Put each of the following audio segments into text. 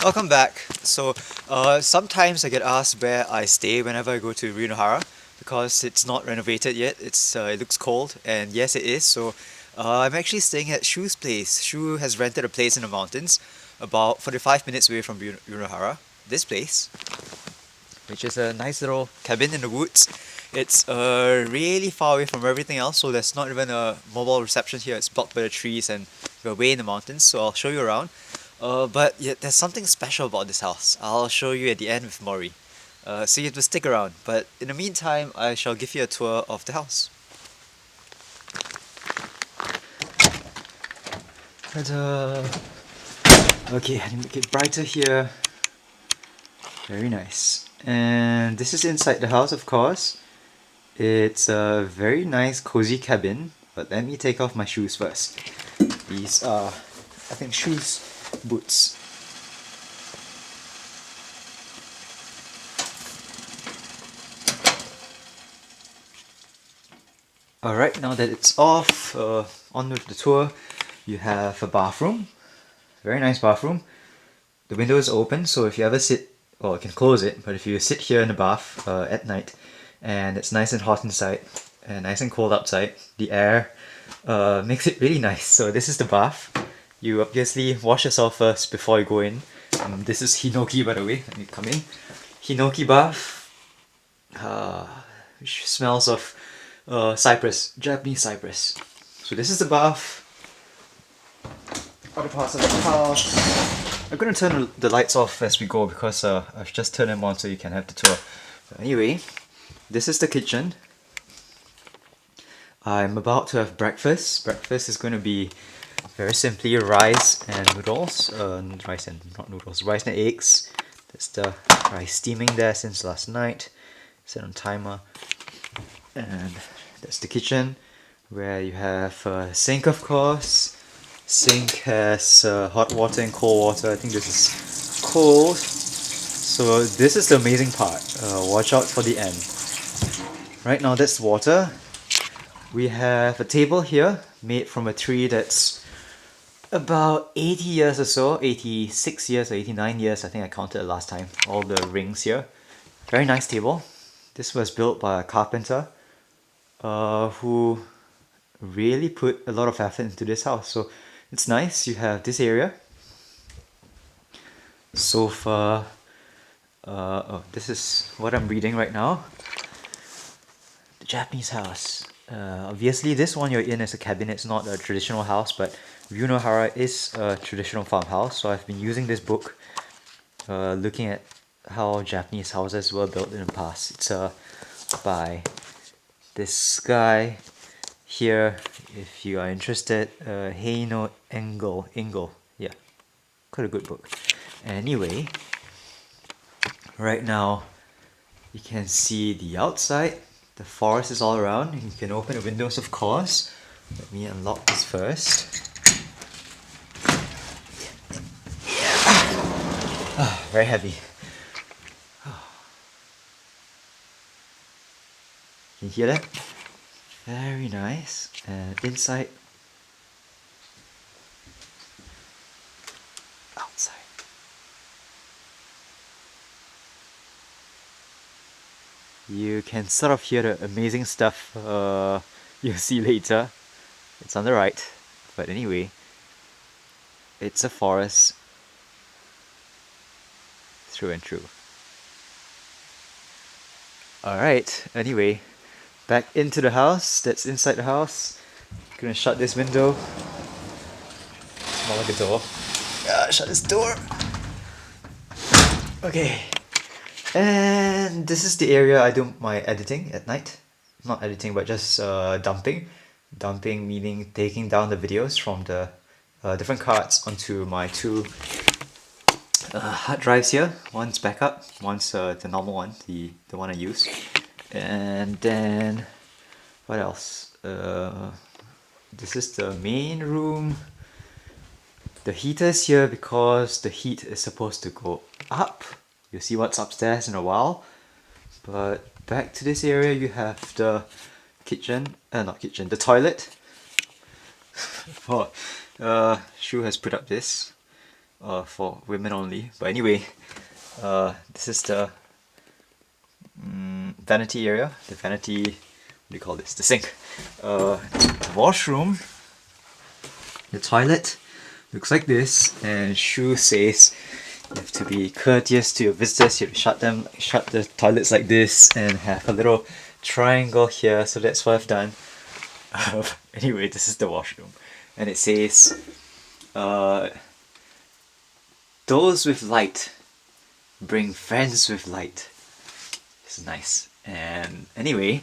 Welcome back. Sometimes I get asked where I stay whenever I go to Ryunohara because it's not renovated yet. It looks cold, and yes, it is. I'm actually staying at Shu's place. Shu has rented a place in the mountains, about 45 minutes away from Ryunohara. This place, which is a nice little cabin in the woods. It's really far away from everything else, so there's not even a mobile reception here. It's blocked by the trees and we're way in the mountains, so I'll show you around. But yeah, there's something special about this house. I'll show you at the end with Mori. So you have to stick around. But in the meantime, I shall give you a tour of the house. Ta-da! Okay, let me make it brighter here. Very nice. And this is inside the house, of course. It's a very nice cozy cabin, but let me take off my shoes first. These are, I think, boots. Alright, now that it's off, on with the tour. You have a bathroom, very nice bathroom. The window is open, so if you ever sit, well, you can close it, but if you sit here in the bath at night, and it's nice and hot inside, and nice and cold outside, the air makes it really nice. So this is the bath. You obviously wash yourself first before you go in. This is Hinoki, by the way. Let me come in. Hinoki bath, which smells of cypress, Japanese cypress. So this is the bath. Other parts of the house. I'm gonna turn the lights off as we go because I've just turned them on so you can have the tour. But anyway, this is the kitchen. I'm about to have breakfast. Breakfast is going to be very simply rice and noodles. Rice and not noodles, rice and eggs. There's the rice steaming there since last night. Set on timer. And that's the kitchen where you have a sink, of course. Sink has hot water and cold water. I think this is cold. So this is the amazing part. Watch out for the end. Right now that's water. We have a table here made from a tree that's about 80 years or so. 86 years or 89 years. I think I counted it last time. All the rings here. Very nice table. This was built by a carpenter who really put a lot of effort into this house. So it's nice. You have this area, sofa. Oh, this is what I'm reading right now. The Japanese house. Obviously, this one you're in is a cabin. It's not a traditional house, but Ryunohara is a traditional farmhouse. So I've been using this book, looking at how Japanese houses were built in the past. It's by this guy here, if you are interested, Heino Engel, yeah, quite a good book. Anyway, right now you can see the outside. The forest is all around. You can open the windows, of course. Let me unlock this first. Very heavy. Can you hear that? Very nice. And inside, outside. You can sort of hear the amazing stuff you'll see later. It's on the right. But anyway, it's a forest through and through. Alright, anyway, back into the house. That's inside the house. Gonna shut this window. More like a door. Shut this door. Okay. And this is the area I do my editing at night. Not editing, but just dumping. Dumping meaning taking down the videos from the different cards onto my two hard drives here. One's backup, one's the normal one, the one I use. And then, what else? This is the main room. The heater is here because the heat is supposed to go up. You'll see what's upstairs in a while. But back to this area, you have the kitchen, not kitchen, the toilet. Shu has put up this. for women only. But anyway, this is the vanity area. The vanity, what do you call this? The sink. The washroom. The toilet looks like this, and Shu says you have to be courteous to your visitors. You have to shut the toilets like this, and have a little triangle here. So that's what I've done. Anyway, this is the washroom, and it says, "Those with light bring friends with light." It's nice. And anyway,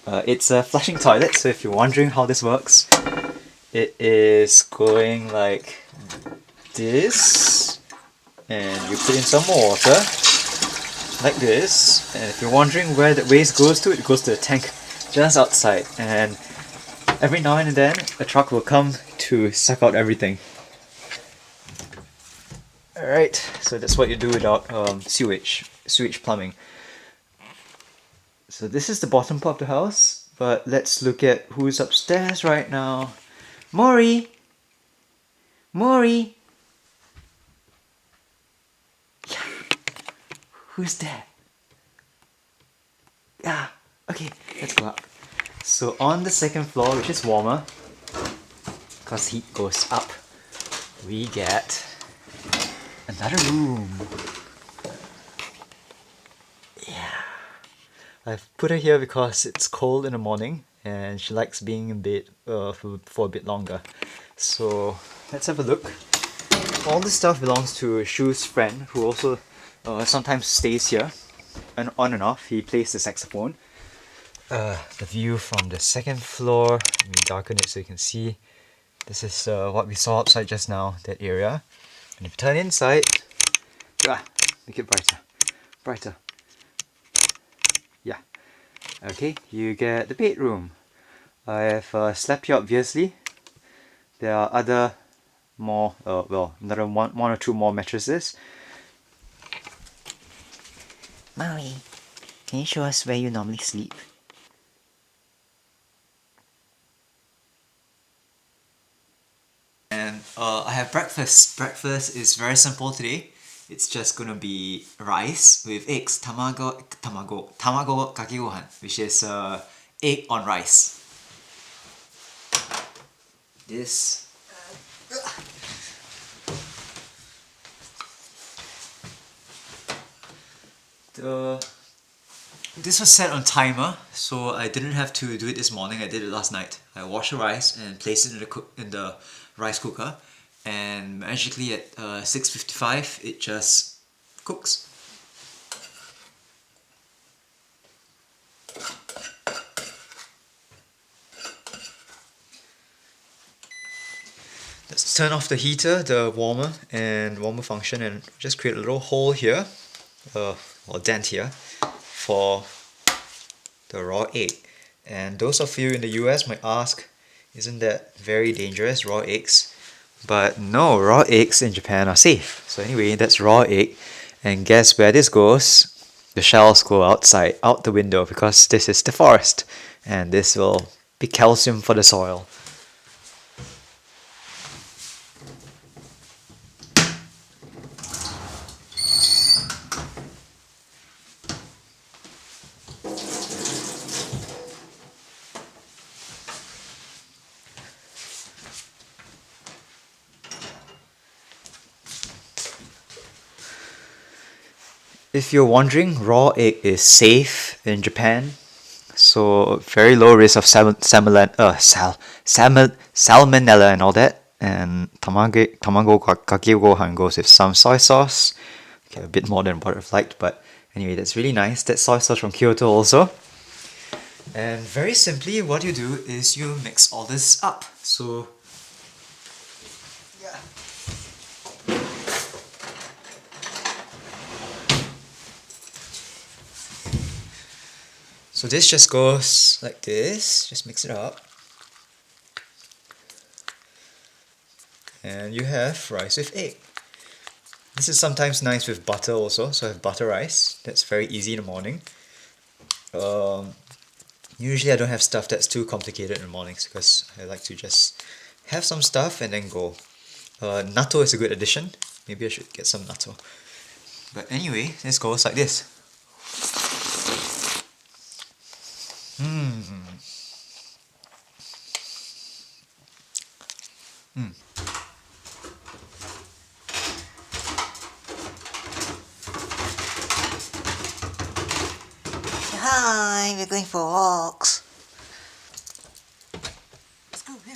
it's a flushing toilet. So if you're wondering how this works, it is going like this, and you put in some water like this, and if you're wondering where the waste goes to, it goes to the tank just outside, and every now and then a truck will come to suck out everything. Alright, so that's what you do without sewage plumbing. So this is the bottom part of the house, but let's look at who's upstairs right now. Mori! Mori! Yeah. Who's there? Ah, okay, let's go up. So on the second floor, which is warmer, because heat goes up, we get another room. Yeah. I've put her here because it's cold in the morning and she likes being in bed for a bit longer. So let's have a look. All this stuff belongs to Shu's friend, who also sometimes stays here, and on and off. He plays the saxophone. The view from the second floor, let me darken it so you can see. This is what we saw outside just now, that area. And if you turn inside, make it brighter. Yeah. Okay, you get the bedroom. I have slept here obviously. There are other more, another one or two more mattresses. Maui, can you show us where you normally sleep? And I have breakfast. Breakfast is very simple today. It's just gonna be rice with eggs, tamago kakegohan, which is egg on rice. This this was set on timer, so I didn't have to do it this morning. I did it last night. I washed the rice and placed it in the rice cooker, and magically at 6:55 it just cooks. Let's turn off the heater, the warmer function, and just create a little hole here, or dent here, for the raw egg. And those of you in the US might ask, isn't that very dangerous, raw eggs? But no, raw eggs in Japan are safe. So anyway, that's raw egg, and guess where this goes? The shells go outside, out the window, because this is the forest, and this will be calcium for the soil. If you're wondering, raw egg is safe in Japan, so very low risk of salmonella and all that. And tamago kake gohan goes with some soy sauce. Okay, a bit more than what I've liked, but anyway, that's really nice. That's soy sauce from Kyoto also. And very simply, what you do is you mix all this up. So yeah. So this just goes like this, just mix it up. And you have rice with egg. This is sometimes nice with butter also, so I have butter rice. That's very easy in the morning. Usually I don't have stuff that's too complicated in the mornings because I like to just have some stuff and then go. Natto is a good addition. Maybe I should get some natto. But anyway, this goes like this. Hi, we're going for walks. Let's go here.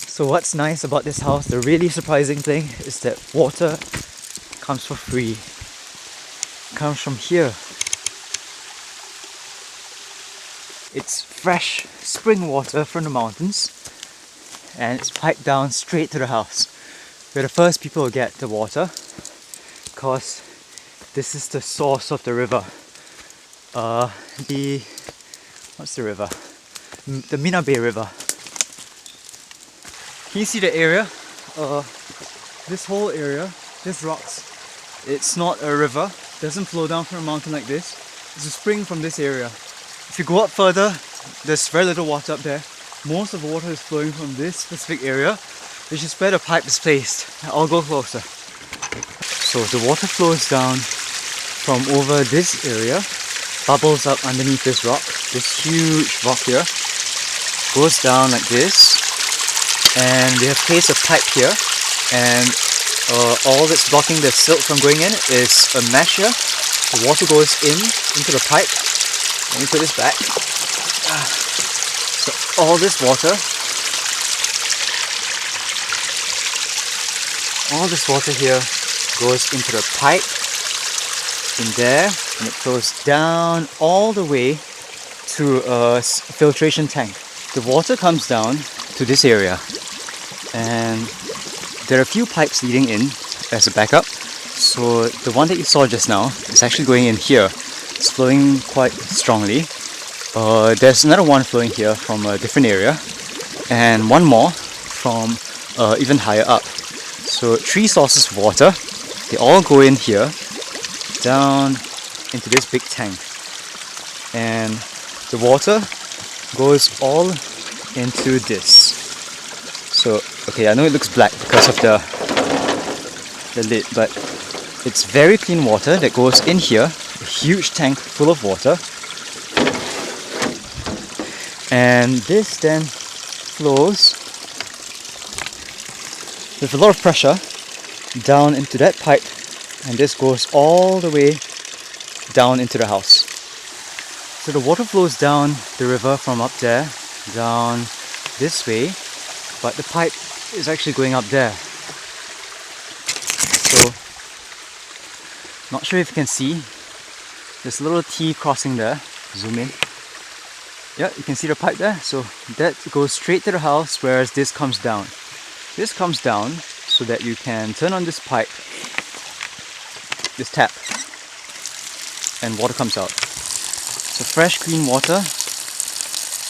So what's nice about this house, the really surprising thing, is that water comes for free. It comes from here. It's fresh spring water from the mountains, and it's piped down straight to the house. We're the first people to get the water because this is the source of the river. What's the river? The Minabe River. Can you see the area? This whole area, this rocks. It's not a river. It doesn't flow down from a mountain like this. It's a spring from this area. If you go up further, there's very little water up there. Most of the water is flowing from this specific area, which is where the pipe is placed. I'll go closer. So the water flows down from over this area, bubbles up underneath this rock, this huge rock here, goes down like this, and we have placed a pipe here, and all that's blocking the silt from going in is a mesh here. The water goes into the pipe. Let me put this back. So all this water here goes into the pipe in there, and it flows down all the way to a filtration tank. The water comes down to this area, and there are a few pipes leading in as a backup. So the one that you saw just now is actually going in here. It's flowing quite strongly. There's another one flowing here from a different area, and one more from even higher up. So 3 sources of water. They all go in here, down into this big tank, and the water goes all into this. So okay, I know it looks black because of the lid, but it's very clean water that goes in here. A huge tank full of water, and this then flows with a lot of pressure down into that pipe, and this goes all the way down into the house. So the water flows down the river from up there down this way, but the pipe is actually going up there. So not sure if you can see, there's a little T crossing there. Zoom in. Yeah, you can see the pipe there. So that goes straight to the house, whereas this comes down. This comes down so that you can turn on this pipe, this tap, and water comes out. So fresh, clean water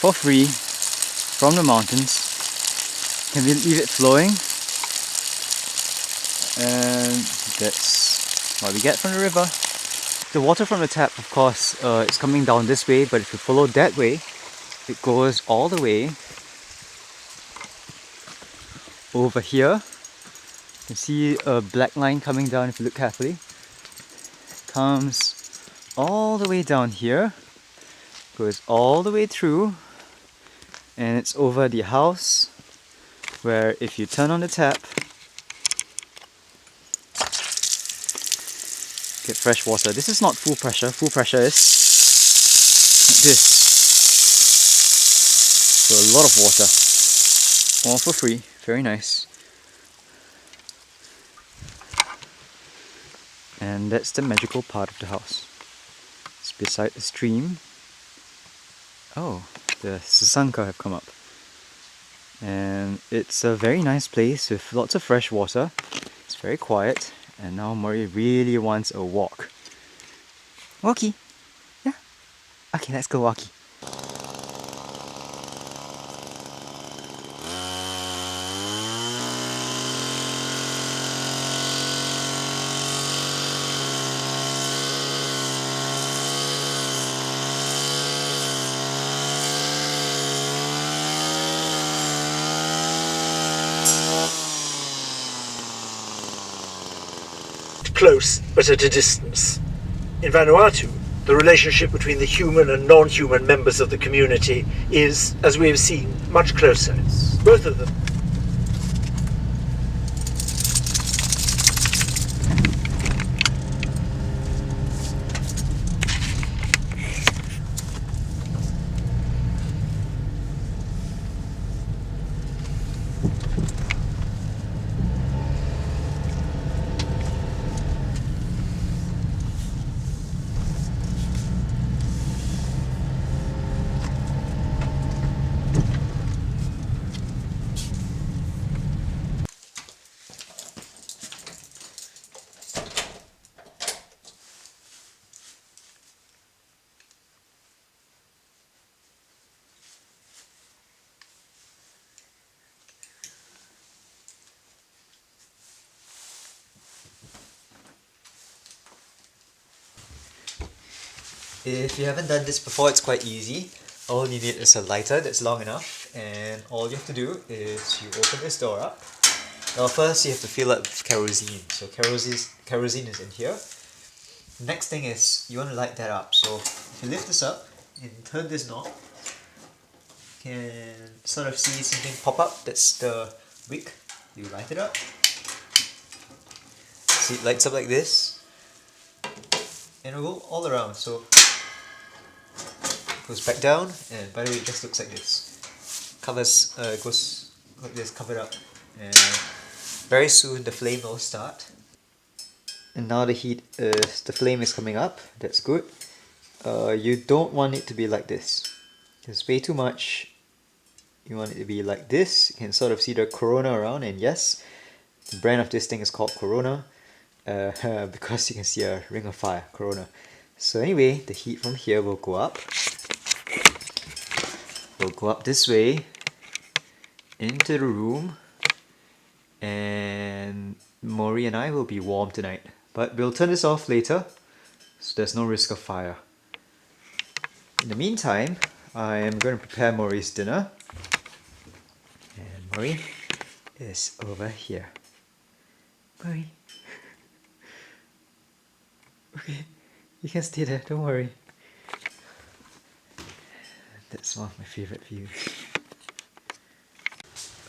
for free from the mountains. Can we leave it flowing? And that's what we get from the river. The water from the tap, of course, is coming down this way, but if you follow that way, it goes all the way over here. You can see a black line coming down if you look carefully. It comes all the way down here, goes all the way through, and it's over the house, where if you turn on the tap, get fresh water. This is not full pressure. Full pressure is like this. So a lot of water, all for free. Very nice. And that's the magical part of the house. It's beside the stream. Oh, the sasanka have come up. And it's a very nice place with lots of fresh water. It's very quiet. And now Mori really wants a walk. Walkie? Yeah? Okay, let's go walkie. close but at a distance. In Vanuatu, the relationship between the human and non-human members of the community is, as we have seen, much closer. Both of them. If you haven't done this before, it's quite easy. All you need is a lighter that's long enough, and all you have to do is you open this door up. Now first you have to fill up with kerosene. So kerosene is in here. Next thing is you want to light that up. So if you lift this up and turn this knob, you can sort of see something pop up. That's the wick. You light it up. See, it lights up like this, and it'll go all around. So goes back down, and by the way, it just looks like this. Covers, goes like this, covered up, and very soon the flame will start. And now the flame is coming up. That's good. You don't want it to be like this. It's way too much. You want it to be like this. You can sort of see the Corona around, and yes, the brand of this thing is called Corona, because you can see a ring of fire, Corona. So anyway, the heat from here will go up. We'll go up this way into the room, and Mori and I will be warm tonight. But we'll turn this off later, so there's no risk of fire. In the meantime, I am going to prepare Mori's dinner. And Mori is over here. Mori. Okay, you can stay there, don't worry. That's one of my favorite views.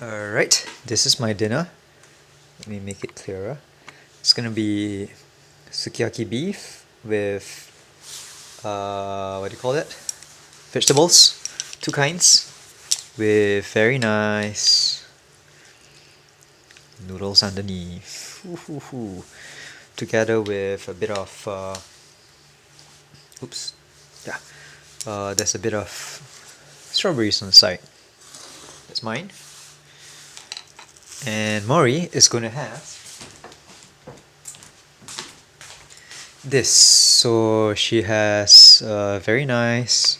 Alright, this is my dinner. Let me make it clearer. It's gonna be sukiyaki beef with, what do you call it? Vegetables, 2 kinds, with very nice noodles underneath. Ooh. Together with a bit of, there's a bit of strawberries on the side. That's mine. And Mori is going to have this. So she has very nice,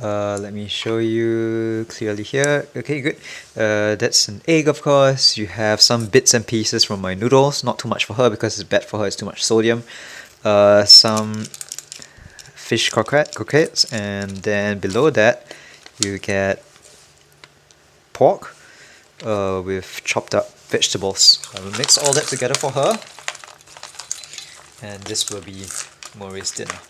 let me show you clearly here. Okay, good. That's an egg, of course. You have some bits and pieces from my noodles. Not too much for her because it's bad for her, it's too much sodium. Some fish croquettes, and then below that you get pork with chopped up vegetables. I will mix all that together for her, and this will be Mori's dinner.